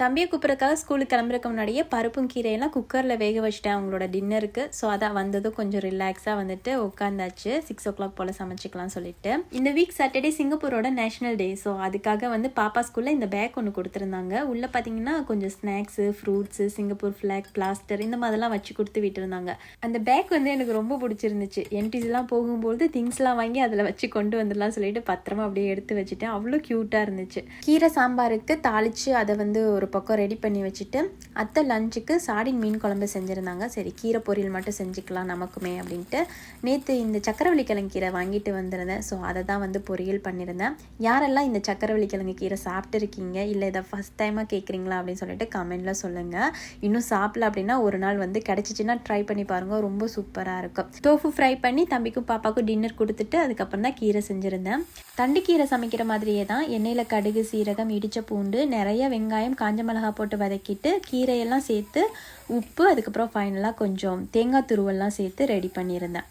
தம்பியை கூப்பிட்றதுக்காக ஸ்கூலுக்கு கிளம்புறதுக்கு முன்னாடியே பருப்பும் கீரையெல்லாம் குக்கரில் வேக வச்சிட்டேன் அவங்களோட டின்னருக்கு. ஸோ அதான் வந்ததும் கொஞ்சம் ரிலாக்ஸாக வந்துட்டு உட்காந்தாச்சு. 6 o'clock போல் சமைச்சிக்கலாம்னு சொல்லிட்டு. இந்த வீக் சாட்டர்டே சிங்கப்பூரோட நேஷனல் டே. ஸோ அதுக்காக வந்து பாப்பா ஸ்கூலில் இந்த பேக் ஒன்று கொடுத்துருந்தாங்க. உள்ளே பார்த்தீங்கன்னா கொஞ்சம் snacks, fruits, Singapore flag, plaster இந்த மாதிரிலாம் வச்சு கொடுத்து விட்டுருந்தாங்க. அந்த பேக் வந்து எனக்கு ரொம்ப பிடிச்சிருந்துச்சு. என்டிஸ்லாம் போகும்போது திங்ஸ்லாம் வாங்கி அதில் வச்சு கொண்டு வந்துடலாம் சொல்லிட்டு பத்திரமா அப்படியே எடுத்து வச்சுட்டேன். அவ்வளோ க்யூட்டாக இருந்துச்சு. கீரை சாம்பாருக்கு தாளித்து அதை வந்து ஒரு பக்கம் ரெடி பண்ணி வச்சுட்டு, அத்தை லஞ்சுக்கு சாடின் மீன் குழம்பு செஞ்சுருந்தாங்க. சரி கீரை பொரியல் மட்டும் செஞ்சுக்கலாம் நமக்குமே அப்படின்ட்டு நேற்று இந்த சக்கரவள்ளி கிழங்கு கீரை வாங்கிட்டு வந்திருந்தேன். ஸோ அதை தான் வந்து பொரியல் பண்ணியிருந்தேன். யாரெல்லாம் இந்த சக்கரவள்ளி கிழங்கு கீரை சாப்பிட்டுருக்கீங்க, இல்லை இதை ஃபஸ்ட் டைமாக கேட்குறீங்களா அப்படின்னு சொல்லிட்டு கமெண்டில் சொல்லுங்கள். இன்னும் சாப்பிடல அப்படின்னா ஒரு நாள் வந்து கிடச்சிச்சின்னா ட்ரை பண்ணி பாருங்கள், ரொம்ப சூப்பராக இருக்கும். டோஃபு ஃப்ரை பண்ணி தம்பிக்கும் பாப்பாவுக்கும் டின்னர் கொடுத்துட்டு அதுக்கப்புறம் தான் கீரை செஞ்சுருந்தேன். தண்டு கீரை சமைக்கிற மாதிரியே தான் எண்ணெயில் கடுகு, சீரகம், இடித்த பூண்டு, நிறைய வெங்காயம், காஞ்ச மிளகாய் போட்டு வதக்கிட்டு கீரையெல்லாம் சேர்த்து உப்பு, அதுக்கப்புறம் ஃபைனலாக கொஞ்சம் தேங்காய் துருவெல்லாம் சேர்த்து ரெடி பண்ணியிருந்தேன்.